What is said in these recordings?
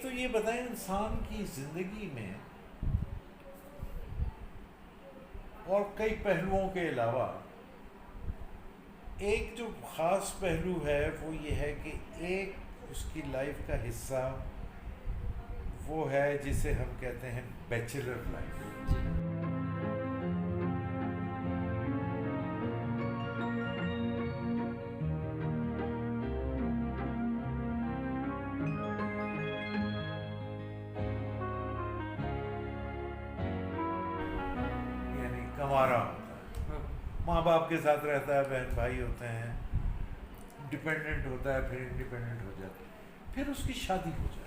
تو یہ بتائیں انسان کی زندگی میں اور کئی پہلوؤں کے علاوہ ایک جو خاص پہلو ہے وہ یہ ہے کہ ایک اس کی لائف کا حصہ وہ ہے جسے ہم کہتے ہیں بیچلر لائف. یعنی کمارا ہوتا ہے, ماں باپ کے ساتھ رہتا ہے, بہن بھائی ہوتے ہیں, ڈپینڈنٹ ہوتا ہے, پھر انڈیپینڈنٹ ہو جاتا ہے, پھر اس کی شادی ہو جاتی ہے.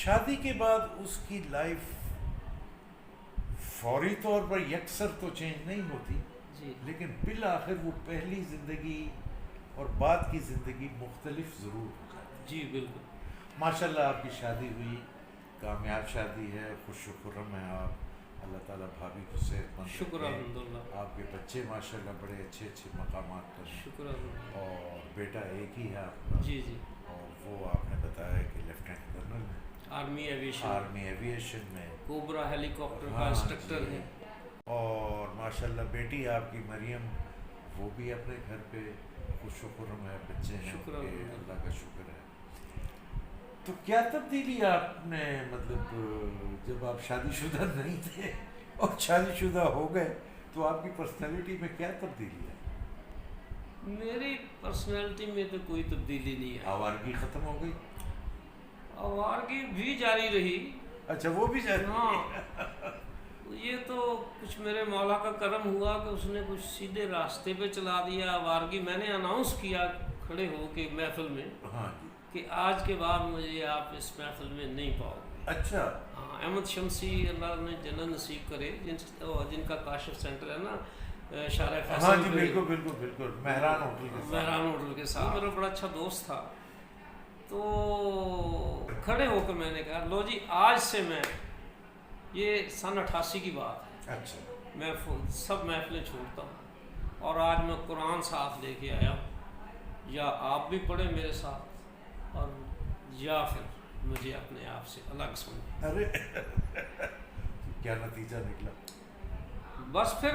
شادی کے بعد اس کی لائف فوری طور پر یکسر تو چینج نہیں ہوتی, لیکن بالآخر وہ پہلی زندگی اور بعد کی زندگی مختلف ضرور ہو جاتی ہے. جی بالکل. ماشاء اللہ آپ کی شادی ہوئی, کامیاب شادی ہے, خوش و خرم ہیں آپ, اللہ تعالیٰ بھابھی کو صحت مند شکر رکھے. الحمدللہ. آپ کے بچے ماشاء اللہ بڑے اچھے اچھے مقامات پر ہیں. شکر الحمدللہ. اور بیٹا ایک ہی ہے آپ کا. جی جی. اور وہ آپ نے بتایا کہ لیفٹیننٹ کرنل ہے آرمی ایویشن میں, کوبرا ہیلی کاپٹر کا انسٹرکٹر ہے. اور ماشاء اللہ بیٹی آپ کی مریم وہ بھی اپنے گھر پہ خوش و خرم ہے, بچے ہیں, شکر کہ الحمدللہ. اللہ کا شکر ہے. تو کیا تبدیلی آپ نے, مطلب جب آپ شادی شدہ نہیں تھے اور شادی شدہ ہو گئے تو آپ کی پرسنالٹی میں کیا تبدیلی ہے؟ میری پرسنالٹی میں تو کوئی تبدیلی نہیں ہے. آوارگی ختم ہو گئی؟ آوارگی بھی جاری رہی. اچھا وہ بھی جاری. ہاں یہ تو کچھ میرے مولا کا کرم ہوا کہ اس نے کچھ سیدھے راستے پہ چلا دیا. آوارگی میں نے اناؤنس کیا کھڑے ہو کے محفل میں, ہاں کہ آج کے بعد مجھے آپ اس محفل میں نہیں پاؤ گے. اچھا. ہاں احمد شمسی اللہ نے جنت نصیب کرے, جن کا کاشف سینٹر ہے نا شارع فیصل. ہاں جی بالکل بالکل بالکل, مہران ہوٹل کے ساتھ میرا بڑا اچھا دوست تھا. تو کھڑے ہو کے میں نے کہا لو جی آج سے میں, یہ سن 88 کی بات ہے, اچھا میں سب محفلیں چھوڑتا ہوں اور آج میں قرآن ساتھ لے کے آیا ہوں, یا آپ بھی پڑھیں میرے ساتھ اور یا پھر مجھے اپنے آپ سے الگ سمجھیں. ارے کیا نتیجہ نکلا؟ بس پھر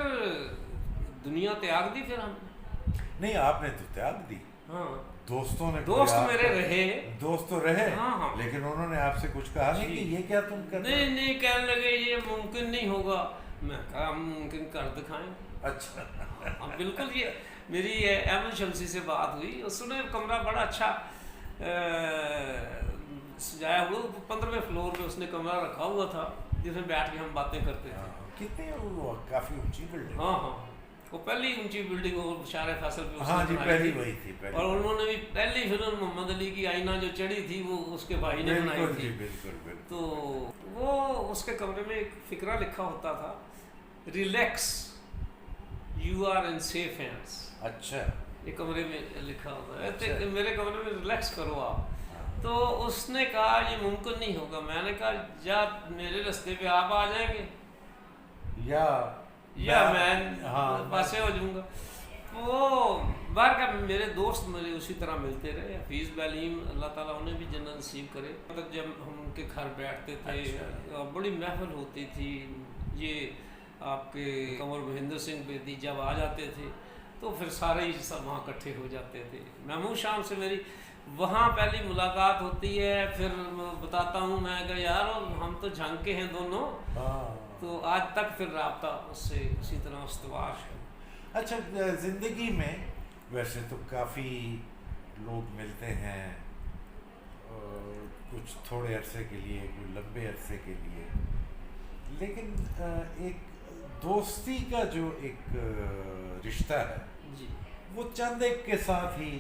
دنیا تیاگ دی. پھر ہم نہیں, آپ نے تو تیاگ دی. ہاں دوستوں نے, دوست میرے رہے, دوست تو رہے, ہاں لیکن انہوں نے آپ سے کچھ کہا نہیں کہ یہ کیا تم کرتے؟ نہیں کہنے لگے یہ ممکن نہیں ہوگا. میں کہا ہم ممکن کر دکھائیں. اچھا. ہاں بالکل. یہ میری احمد شمسی سے بات ہوئی, اس نے کمرہ بڑا اچھا سجایا ہوا, 15ویں فلور پہ اس نے کمرہ رکھا ہوا تھا جس میں بیٹھ کے ہم باتیں کرتے تھے. کتنے وہ کافی اونچی بلڈنگ؟ ہاں وہ پہلی اونچی بلڈنگ وہ شارع فیصل پہ. ہاں جی پہلی وہی تھی. اور انہوں نے بھی پہلی فلم محمد علی کی آئینہ جو چڑھی تھی وہ اس کے بھائی نے بنائی تھی. بالکل. تو وہ اس کے کمرے میں ایک فقرہ لکھا ہوتا تھا, relax you are in safe hands. اچھا. یہ کمرے میں لکھا ہوتا ہے, میرے کمرے میں ریلیکس کرو آپ. تو اس نے کہا یہ ممکن نہیں ہوگا. میں نے کہا یا میرے رستے پہ آپ آ جائیں گے یا میں پاسے ہو جاؤں گا. وہ بار کا میرے دوست مجھے اسی طرح ملتے رہے. حفیظ بعلیم اللہ تعالیٰ انہیں بھی جنت نصیب کرے. مطلب جب ہم ان کے گھر بیٹھتے تھے بڑی محفل ہوتی تھی. یہ آپ کے کنور مہندر سنگھ بیدی جب آ جاتے تھے تو پھر سارے ہی سب وہاں اکٹھے ہو جاتے تھے. محمود شام سے میری وہاں پہلی ملاقات ہوتی ہے. پھر بتاتا ہوں میں کہ یار ہم تو جھنگ کے ہیں دونوں. تو آج تک پھر رابطہ اس سے اسی طرح استوار ہے. اچھا زندگی میں ویسے تو کافی لوگ ملتے ہیں, کچھ تھوڑے عرصے کے لیے, کچھ لمبے عرصے کے لیے, لیکن ایک دوستی کا جو ایک رشتہ ہے جی وہ چند ایک کے ساتھ ہی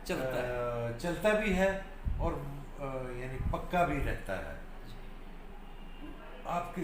چلتا بھی ہے اور یعنی پکا بھی رہتا ہے. آپ کی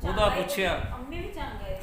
ਉਹਦਾ ਪੁੱਛਿਆ।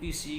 PC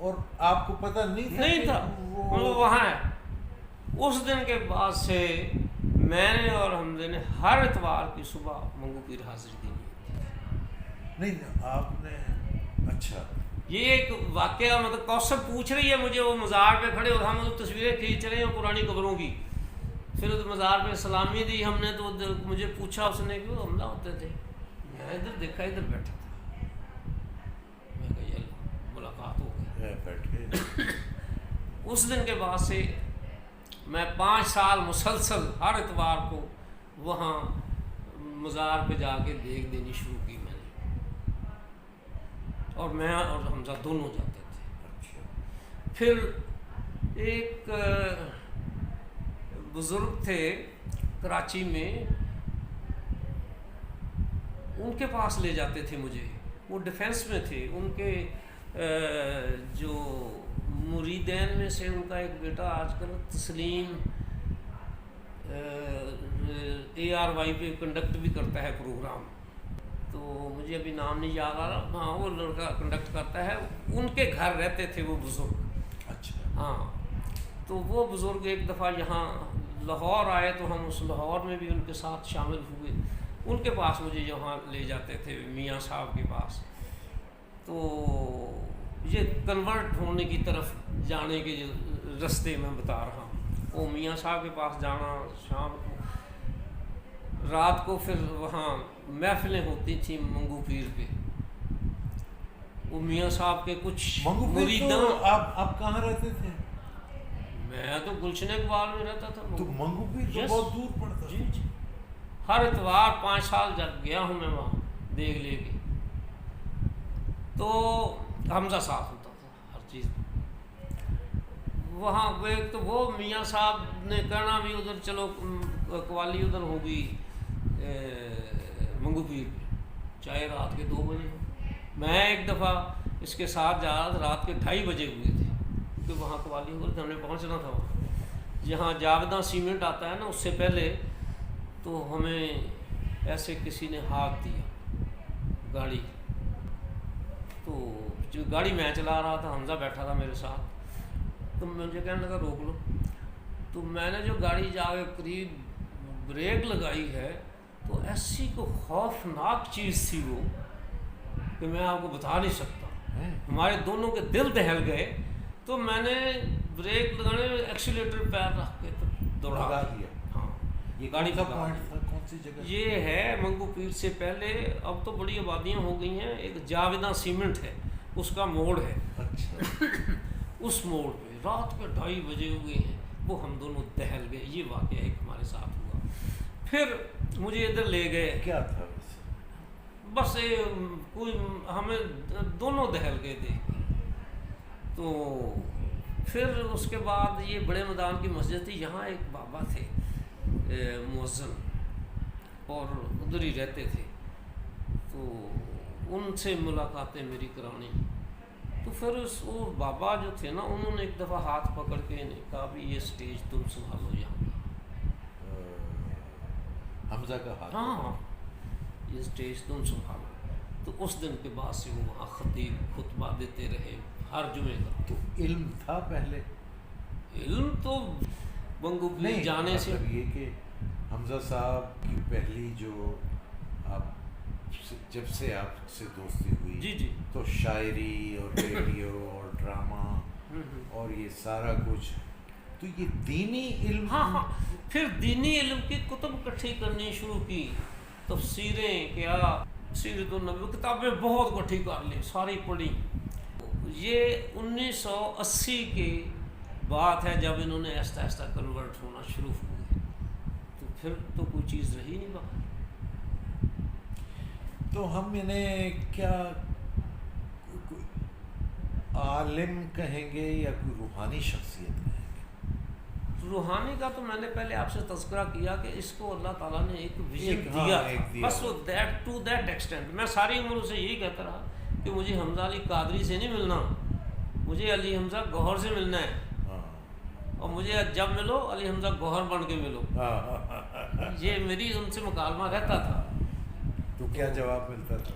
اور آپ کو پتہ نہیں تھا وہ وہاں ہے. اس دن کے بعد سے میں نے اور حمزے نے ہر اتوار کی صبح منگو پیر حاضری دینی. نہیں آپ نے اچھا یہ ایک واقعہ مطلب کوثر پوچھ رہی ہے مجھے, وہ مزار پہ کھڑے اور ہم تصویریں کھینچ رہے ہیں پرانی قبروں کی. پھر اس مزار پہ سلامی دی ہم نے, تو مجھے پوچھا اس نے کہ وہ حمزہ ہوتے تھے. میں ادھر دیکھا, ادھر بیٹھا تھا. میں کہا یہ ملاقات ہو گئی. بیٹھے. اس دن کے بعد سے میں 5 سال مسلسل ہر اتوار کو وہاں مزار پہ جا کے دیکھ دینی شروع کی میں نے, اور میں اور حمزہ دونوں جاتے تھے. پھر ایک بزرگ تھے کراچی میں, ان کے پاس لے جاتے تھے مجھے. وہ ڈیفینس میں تھے. ان کے جو مریدین میں سے ان کا ایک بیٹا آج کل تسلیم ARY پہ کنڈکٹ بھی کرتا ہے پروگرام, تو مجھے ابھی نام نہیں یاد آ رہا. ہاں وہ لڑکا کنڈکٹ کرتا ہے. ان کے گھر رہتے تھے وہ بزرگ. اچھا ہاں, تو وہ بزرگ ایک دفعہ یہاں لاہور آئے تو ہم اس لاہور میں بھی ان کے ساتھ شامل ہوئے. ان کے پاس مجھے یہاں لے جاتے تھے, میاں صاحب کے پاس. تو یہ کنورٹ ہونے کی طرف جانے کے رستے میں بتا رہا ہوں. وہ میاں صاحب کے پاس جانا, شام کو رات کو پھر وہاں محفلیں ہوتی تھیں منگو پیر پہ. وہ میاں صاحب کے کچھ مریدان. آپ کہاں رہتے تھے؟ میں تو گلشن اقبال میں رہتا تھا. تو منگو پیر تو بہت دور پڑتا. جی جی, ہر اتوار 5 سال جب گیا ہوں میں وہاں دیکھ لے کے. تو حمزہ ساتھ ہوتا تھا ہر چیز وہاں. ایک تو وہ میاں صاحب نے کہنا بھی ادھر چلو قوالی ادھر ہوگی منگو پیر پہ, چاہے رات کے 2 بجے ہو. میں ایک دفعہ اس کے ساتھ جا رہا, رات کے 2:30 بجے ہوئے تھے, کیونکہ وہاں قوالی ہو رہی تھی, ہم نے پہنچنا تھا وہاں. جہاں جاویداں سیمنٹ آتا ہے نا, اس سے پہلے تو ہمیں ایسے کسی نے ہاتھ دیا گاڑی. تو جو گاڑی میں چلا رہا تھا, حمزہ بیٹھا تھا میرے ساتھ, تو مجھے کہنے لگا روک لو. تو میں نے جو گاڑی جا کے قریب بریک لگائی ہے, تو ایسی کو خوفناک چیز تھی وہ کہ میں آپ کو بتا نہیں سکتا. ہمارے دونوں کے دل دہل گئے. تو میں نے بریک لگانے میں ایکسیلیٹر پیر رکھ کے دوڑا دیا. ہاں, یہ گاڑی کا پوائنٹ تھا, کون سی جگہ؟ یہ ہے منگو پیر سے پہلے, اب تو بڑی آبادیاں ہو گئی ہیں, ایک جاویداں سیمنٹ ہے, اس کا موڑ ہے. اچھا. اس موڑ پہ رات کے 2:30 بجے ہوئے ہیں. وہ ہم دونوں دہل گئے. یہ واقعہ ایک ہمارے ساتھ ہوا. پھر مجھے ادھر لے گئے. کیا تھا بس کوئی ہمیں دونوں دہل گئے تھے. تو پھر اس کے بعد یہ بڑے میدان کی مسجد تھی, یہاں ایک بابا تھے مؤذن, اور ادھر ہی رہتے تھے. تو ان سے ملاقاتیں میری کرانی. تو پھر وہ بابا جو تھے نا, انہوں نے ایک دفعہ ہاتھ پکڑ کے کہا بھی یہ اسٹیج تم سنبھالو یہاں. حمزہ کا ہاتھ. ہاں, یہ اسٹیج تم سنبھالو. تو اس دن کے بعد سے وہ وہاں خطیب خطبہ دیتے رہے ہر جمعے کا. تو علم تھا پہلے؟ علم تو منگو پیر جانے سے. یہ کہ حمزہ صاحب کی پہلی جو آپ جب سے آپ سے دوستی ہوئی, جی جی, تو شاعری اور ریڈیو اور ڈرامہ اور یہ سارا کچھ, تو یہ دینی علم. ہاں ہاں, پھر دینی علم کی کتب اکٹھی کرنی شروع کی. تفسیریں کیا, سیرت النبی کتابیں بہت اکٹھی کر لیں, ساری پڑھی. یہ 1980 کی بات ہے جب انہوں نے آہستہ آہستہ کنورٹ ہونا شروع ہوئے. تو پھر تو کوئی چیز رہی نہیں باقی. تو ہم انہیں کیا عالم کہیں گے یا کوئی روحانی شخصیت کہیں گے؟ روحانی کا تو میں نے پہلے آپ سے تذکرہ کیا کہ اس کو اللہ تعالیٰ نے ایک ویژن دیا, بس وہ ٹو دیٹ ایکسٹینٹ. میں ساری عمر سے یہی کہتا رہا کہ مجھے حمزہ علی قادری سے نہیں ملنا, مجھے علی حمزہ گوہر سے ملنا ہے. اور مجھے جب ملو علی حمزہ گوہر بن کے ملو. یہ میری ان سے مکالمہ رہتا تھا. تو کیا جواب ملتا تھا؟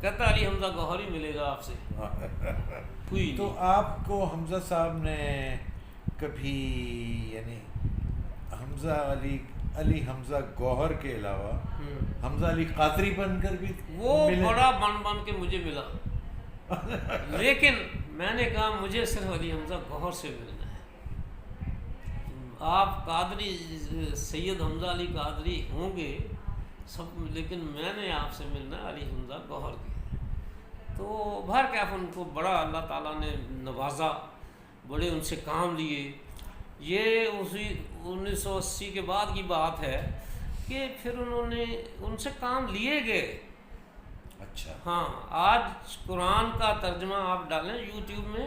کہتا علی حمزہ گوہر ہی ملے گا آپ سے. ہوئی تو نہیں۔ آپ کو حمزہ صاحب نے کبھی یعنی حمزہ علی حمزہ گوہر کے علاوہ حمزہ علی قادری بن کر بھی وہ ملے؟ بڑا بن کے مجھے ملا، لیکن میں نے کہا مجھے صرف علی حمزہ گوہر سے ملنا ہے۔ آپ قادری سید حمزہ علی قادری ہوں گے سب، لیکن میں نے آپ سے ملنا ہے علی حمزہ گوہر کے۔ تو بہرکیف ان کو بڑا اللہ تعالیٰ نے نوازا، بڑے ان سے کام لیے۔ یہ اسی 1980 کے بعد کی بات ہے کہ پھر انہوں نے ان سے کام لیے گئے۔ اچھا ہاں، آج قرآن کا ترجمہ آپ ڈالیں یوٹیوب میں،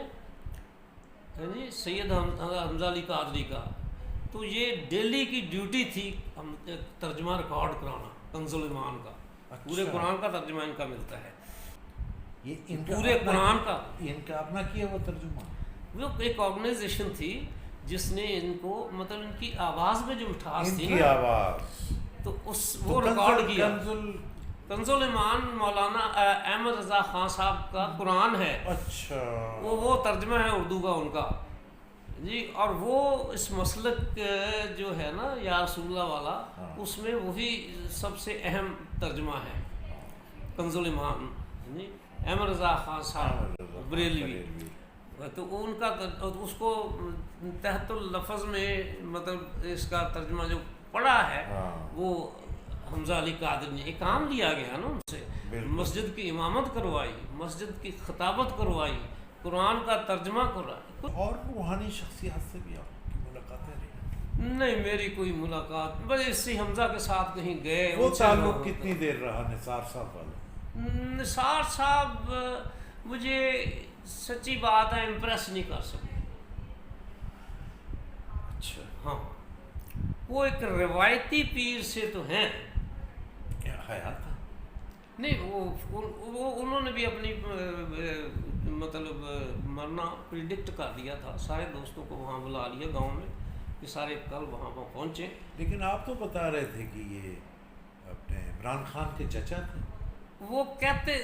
ہے جی، سید حمزہ علی قادری کا، تو یہ ڈیلی کی ڈیوٹی تھی ترجمہ ریکارڈ کرانا کنز الایمان کا۔ پورے قرآن کا ترجمہ ان کا ملتا ہے، یہ ان کا پورے قرآن کا۔ ان کا اپنا کیا ہوا ترجمہ؟ وہ ایک آرگنائزیشن تھی جس نے ان کو مطلب ان کی آواز میں جو مٹھاس تھی ان کی نا، آواز تو وہ ریکارڈ کیا۔ کنز کنز الایمان مولانا احمد رضا خان صاحب کا قرآن ہے، اچھا وہ ترجمہ ہے اردو کا ان کا جی، اور وہ اس مسلک جو ہے نا یا رسول اللہ والا، اس میں وہی سب سے اہم ترجمہ ہے کنز الایمان جی، احمد رضا خان صاحب بریلوی۔ تو ان کا اس کو تحت اللفظ میں مطلب اس کا ترجمہ جو پڑھا ہے وہ حمزہ علی قادری نے۔ ایک کام لیا گیا نا ان سے، مسجد کی امامت کروائی، مسجد کی خطابت کروائی، قرآن کا ترجمہ کروائی۔ اور روحانی شخصیات سے بھی آپ کی ملاقاتیں رہی؟ نہیں، میری کوئی ملاقات، بس اسی حمزہ کے ساتھ کہیں گئے۔ وہ تعلق کتنی دیر رہا نثار صاحب والا؟ نثار صاحب مجھے سچی بات ہے امپریس نہیں کر سکے۔ اچھا ہاں، وہ ایک روایتی پیر سے تو ہیں، حیات تھا نہیں وہ انہوں نے بھی اپنی مطلب مرنا پریڈکٹ کر دیا تھا، سارے دوستوں کو وہاں بلا لیا گاؤں میں کہ سارے کل وہاں پہنچے۔ لیکن آپ تو بتا رہے تھے کہ یہ اپنے عمران خان کے چچا تھے۔ وہ کہتے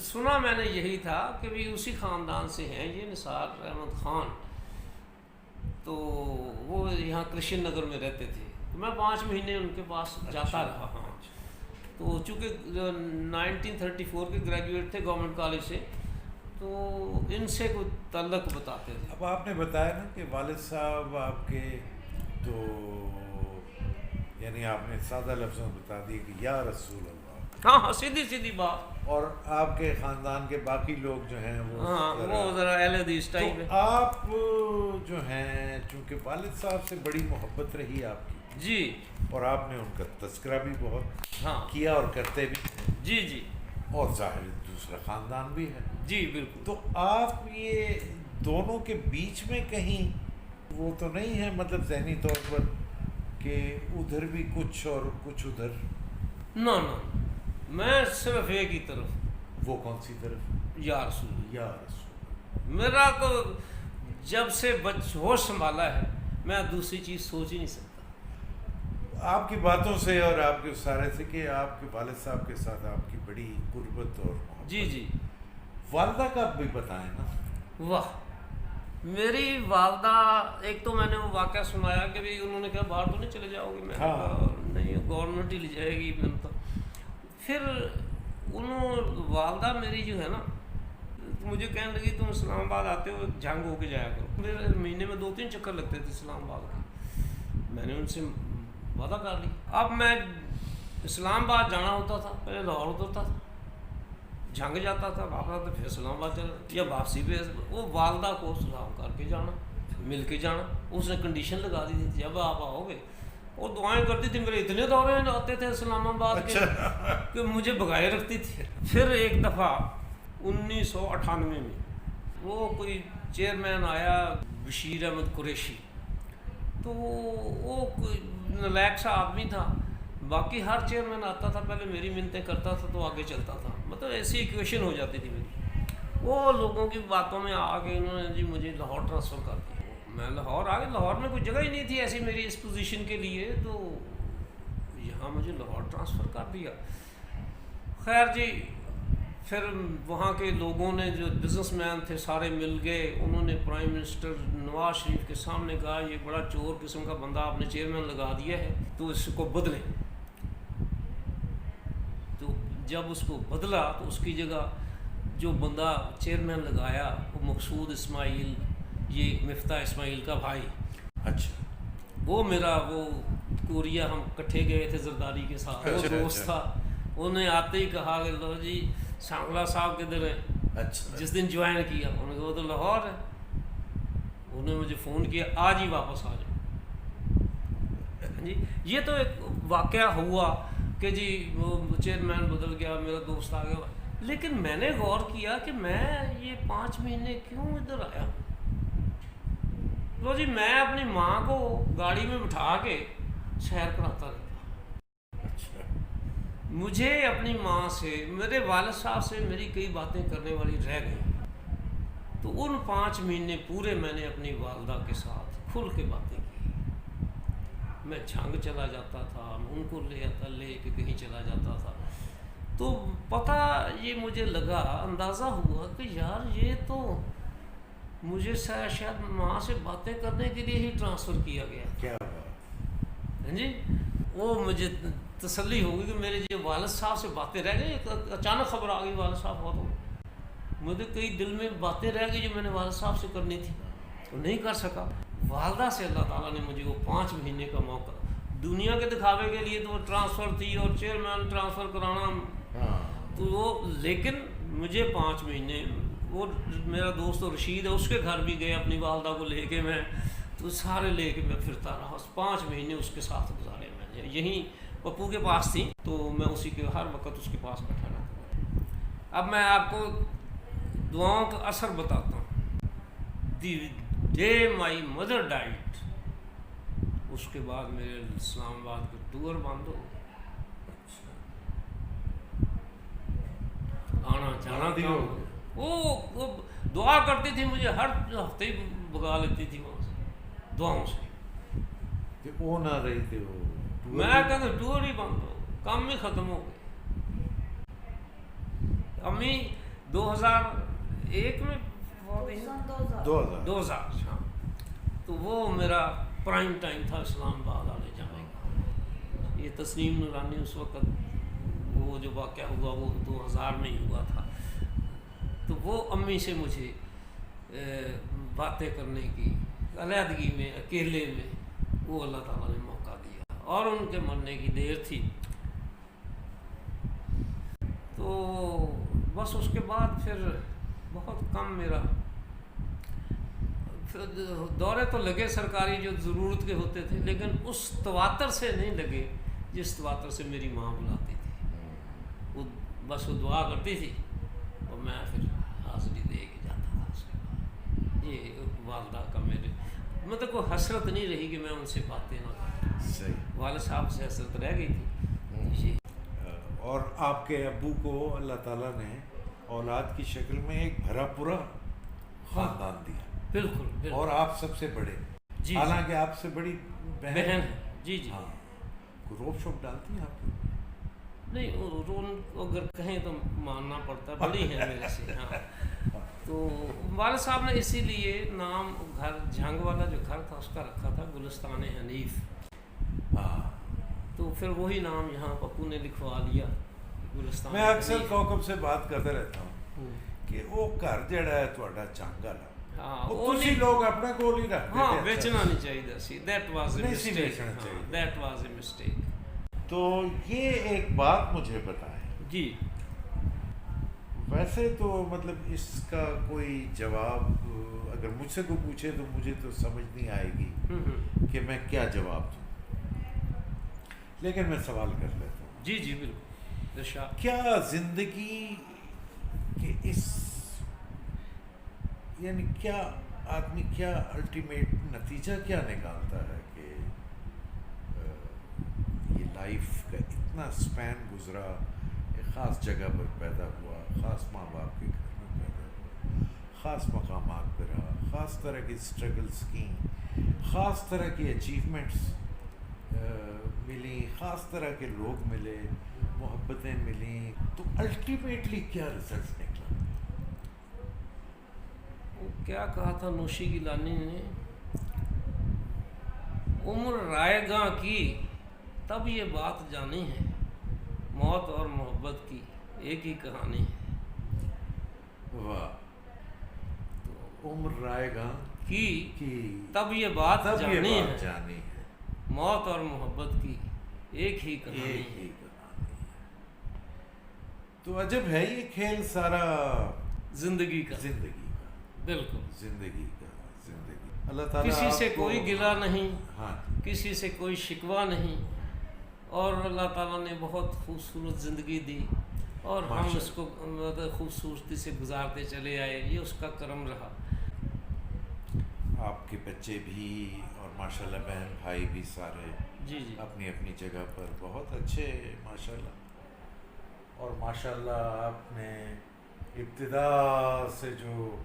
سنا میں نے یہی تھا کہ بھی اسی خاندان سے ہیں یہ نثار احمد خان، تو وہ یہاں کرشن نگر میں رہتے تھے، تو میں 5 مہینے ان کے پاس جاتا رہا۔ ہاں، تو چونکہ 1934 کے گریجویٹ تھے گورنمنٹ کالج سے، تو ان سے کوئی تعلق بتاتے تھے۔ اب آپ نے بتایا نا کہ والد صاحب آپ کے، تو یعنی آپ نے سادہ لفظوں میں بتا دیا کہ یا رسول اللہ۔ ہاں، سیدھی بات۔ اور آپ کے خاندان کے باقی لوگ جو ہیں وہ ذرا اہل حدیث ٹائپ ہے۔ آپ جو ہیں چونکہ والد صاحب سے بڑی محبت رہی آپ کی جی، اور آپ نے ان کا تذکرہ بھی بہت کیا اور کرتے بھی جی، اور ظاہر دوسرا خاندان بھی ہے جی بالکل۔ تو آپ یہ دونوں کے بیچ میں کہیں وہ تو نہیں ہے مطلب ذہنی طور پر کہ ادھر بھی کچھ اور کچھ ادھر؟ نہ میں صرف ایک ہی طرف۔ وہ کون سی طرف؟ یا رسول یا رسول۔ میرا تو جب سے ہوش سنبھالا ہے میں دوسری چیز سوچ ہی نہیں سکتا۔ آپ کی باتوں سے اور آپ کے سارے سے کہ آپ کے والد صاحب کے ساتھ آپ کی بڑی قربت اور محبت۔ جی والدہ کا بھی بتائیں نا۔ واہ، میری والدہ، ایک تو میں نے وہ واقعہ سنایا کہ بھی انہوں نے کہا باہر تو نہیں چلے جاؤ گے، میں نے کہا نہیں، گورنمنٹ ہی لے جائے گی۔ میں تو پھر والدہ میری جو ہے نا مجھے کہنے لگی تم اسلام آباد آتے ہو جنگ ہو کے جایا کرو۔ میرے مہینے میں 2-3 چکر لگتے تھے اسلام آباد کے۔ میں نے ان سے وعدہ کر لی۔ اب میں اسلام آباد جانا ہوتا تھا، پہلے لاہور اترتا تھا، جھنگ جاتا تھا، واپس آتا پھر اسلام آباد چلا، یا واپسی پہ وہ والدہ کو سلام کر کے جانا، مل کے جانا۔ اس نے کنڈیشن لگا دی تھی جب آپ آؤ گے، اور دعائیں کرتی تھی۔ میرے اتنے دورے آتے تھے اسلام آباد کے کہ مجھے بگائے رکھتی تھی۔ پھر ایک دفعہ 1998 میں وہ کوئی چیئرمین آیا بشیر احمد قریشی، تو وہ کوئی نالائق سا آدمی تھا، باقی ہر چیئرمین آتا تھا پہلے میری منتیں کرتا تھا تو آگے چلتا تھا، مطلب ایسی ایکویشن ہو جاتی تھی میری۔ وہ لوگوں کی باتوں میں آ کے انہوں نے جی مجھے لاہور ٹرانسفر کر دیا۔ میں لاہور آ گیا، لاہور میں کوئی جگہ ہی نہیں تھی ایسی میری اس پوزیشن کے لیے، تو یہاں مجھے لاہور ٹرانسفر کر دیا۔ خیر جی، پھر وہاں کے لوگوں نے جو بزنس مین تھے سارے مل گئے, انہوں نے پرائم منسٹر نواز شریف کے سامنے کہا یہ بڑا چور قسم کا بندہ آپ نے چیئرمین لگا دیا ہے تو اس کو بدلیں. تو جب اس کو بدلا تو اس کی جگہ جو بندہ چیئرمین لگایا وہ مقصود اسماعیل, یہ مفتاح اسماعیل کا بھائی. اچھا, وہ میرا وہ کوریا ہم کٹھے گئے تھے زرداری کے ساتھ, وہ دوست تھا. انہوں نے آتے ہی کہا کہ لو جی سانگلا صاحب کدھر ہیں. اچھا, جس دن جوائن کیا انہوں نے کہا وہ تو لاہور ہے. انہوں نے مجھے فون کیا آج ہی واپس آ جاؤ. جی یہ تو ایک واقعہ ہوا کہ جی وہ چیئرمین بدل گیا, میرا دوست آ گیا. لیکن میں نے غور کیا کہ میں یہ 5 مہینے کیوں ادھر آیا. لو جی میں اپنی ماں کو گاڑی میں بٹھا کے سیر کراتا رہتا. اچھا, مجھے اپنی ماں سے, میرے والد صاحب سے میری کئی باتیں کرنے والی رہ گئی. تو ان 5 مہینے پورے میں نے اپنی والدہ کے ساتھ کھل کے باتیں کی. میں جھنگ چلا جاتا تھا, ان کو لے کے کہیں چلا جاتا تھا. تو پتہ یہ مجھے لگا, اندازہ ہوا کہ یار یہ تو مجھے شاید ماں سے باتیں کرنے کے لیے ہی ٹرانسفر کیا گیا. کیا بات. جی وہ مجھے تسلی ہو گئی کہ میرے جو والد صاحب سے باتیں رہ گئی. اچانک خبر آ گئی والد صاحب بہت ہو گئے. مجھے کئی دل میں باتیں رہ گئی جو میں نے والد صاحب سے کرنی تھی تو نہیں کر سکا. والدہ سے اللہ تعالیٰ نے مجھے وہ 5 مہینے کا موقع, دنیا کے دکھاوے کے لیے تو وہ ٹرانسفر تھی اور چیئرمین ٹرانسفر کرانا تو وہ, لیکن مجھے 5 مہینے, وہ میرا دوست رشید ہے اس کے گھر بھی گئے اپنی والدہ کو لے کے, میں تو سارے لے کے میں پھرتا رہا. 5 مہینے اس کے ساتھ گزارے میں. یہیں پپو کے پاس تھی تو میں اسی کے ہر وقت اس کے پاس بیٹھا رہتا. اب میں آپ کو دعاؤں کا اثر بتاتا ہوں. The day my mother died, اس کے بعد میرے اسلام آباد کے ٹور بند ہو, آنا جانا تھا. وہ دعا کرتی تھی مجھے, ہر ہفتے ہی بگا لیتی تھی وہاں سے دعاؤں سے. کہ وہ نہ رہی تھی وہ, میں کہتا ٹور ہی بند ہو, کام ہی ختم ہو گئے. امی 2001 میں 2000 ہاں, تو وہ میرا پرائم ٹائم تھا اسلام آباد آنے جانے کا. یہ تسنیم نورانی اس وقت وہ جو واقعہ ہوا وہ 2000 میں ہی ہوا تھا. تو وہ امی سے مجھے باتیں کرنے کی علیحدگی میں, اکیلے میں, وہ اللہ تعالیٰ نے موقع دیا. اور ان کے مرنے کی دیر تھی. تو بس اس کے بعد پھر بہت کم میرا دورے تو لگے سرکاری جو ضرورت کے ہوتے تھے, لیکن اس تواتر سے نہیں لگے جس تواتر سے میری ماں بلاتی تھی. وہ بس وہ دعا کرتی تھی اور میں پھر حاضری دے کے جاتا تھا. اس کے بعد یہ والدہ کا میرے مطلب کوئی حسرت نہیں رہی کہ میں ان سے باتیں نہ کرتا. صحیح, والد صاحب سے حسرت رہ گئی تھی. اور آپ کے ابو کو اللہ تعالیٰ نے اولاد کی شکل میں ایک بھرا پورا خاندان دیا. بالکل. اور آپ سب سے بڑے, جی, حالانکہ آپ سے بڑی بہن ہے. جی جی. ہاں, کوئی روب شوب ڈالتی ہیں آپ؟ نہیں, رول اگر کہیں تو ماننا پڑتا ہے, بڑی ہے میرے سے. ہاں, تو والد صاحب نے اسی لیے نام گھر جھنگ والا جو گھر تھا اس کا رکھا تھا گلستان حنیف. ہاں, تو پھر وہی نام یہاں پپو نے لکھوا لیا گلستان. میں اکثر کوکب سے بات کرتے رہتا ہوں کہ وہ گھر جڑا ہے تھوڑا جھنگ والا, وہ تسی لوگ اپنا کول ہی رکھتے ہاں بیچنا نہیں چاہیے سی. دیٹ واز اے نہیں بیچنا چاہیے. That was a mistake. تو یہ ایک بات مجھے بتائیں. جی, ویسے تو مطلب اس کا کوئی جواب اگر مجھ سے کوئی پوچھے تو مجھے تو سمجھ نہیں آئے گی کہ میں کیا جواب دوں, لیکن میں سوال کر لیتا ہوں. جی جی بالکل. کیا زندگی کے اس یعنی کیا آدمی کیا الٹیمیٹ نتیجہ کیا نکالتا ہے کہ یہ لائف کا اتنا سپین گزرا, ایک خاص جگہ پر پیدا ہوا, خاص ماں باپ کے گھر میں پیدا ہوا, خاص مقامات پہ رہا, خاص طرح کی اسٹرگلس کی, خاص طرح کی اچیومنٹس ملی, خاص طرح کے لوگ ملے, محبتیں ملیں, تو الٹیمیٹلی کیا رزلٹ نکلا؟ وہ کیا کہا تھا نوشی گیلانی نے, عمر رائے گاں کی تب یہ بات جانی ہے, موت اور محبت کی ایک ہی کہانی ہے. واہ, عمر رائے گاں کی تب یہ بات جانی ہے, موت اور محبت کی ایک ہی کہانی ہے. تو عجب ہے یہ کھیل سارا زندگی کا, بالکل زندگی. اللہ تعالیٰ کسی سے کوئی گلہ نہیں, ہاں, کسی سے کوئی شکوہ نہیں, اور اللہ تعالیٰ نے بہت خوبصورت زندگی دی اور ہم اس کو خوبصورتی سے گزارتے چلے آئے, یہ اس کا کرم رہا. آپ کے بچے بھی اور ماشاءاللہ بہن بھائی بھی سارے جی اپنی اپنی جگہ پر بہت اچھے ماشاءاللہ. اور ماشاءاللہ آپ نے ابتدا سے جو,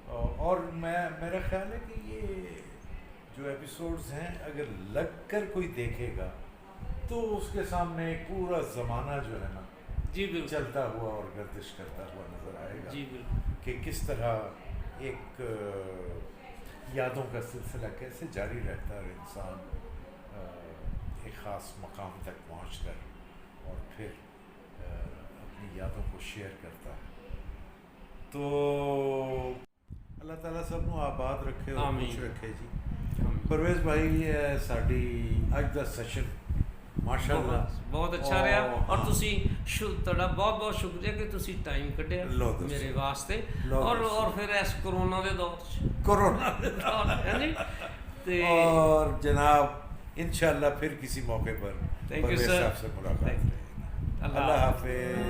اور میرا خیال ہے کہ یہ جو ایپیسوڈز ہیں اگر لگ کر کوئی دیکھے گا تو اس کے سامنے ایک پورا زمانہ جو ہے نا جی بالکل چلتا ہوا اور گردش کرتا ہوا نظر آئے گا. جی بالکل, کہ کس طرح ایک یادوں کا سلسلہ کیسے جاری رہتا ہے, اور انسان ایک خاص مقام تک پہنچ کر اور پھر اپنی یادوں کو شیئر کرتا ہے. تو اللہ تعالیٰ سب کو آباد رکھے اور خوش رکھے جی. پرویز بھائی, ساڈی اج دا سیشن ماشاءاللہ بہت اچھا رہا, اور تسی تہاڈا بہت بہت شکریہ کہ تسی ٹائم کڈیا میرے واسطے, اور پھر اس کرونا دے دور اور جناب انشاءاللہ پھر کسی موقع پر تھینک یو پرویز سر, صاحب سے ملاقات. اللہ حافظ.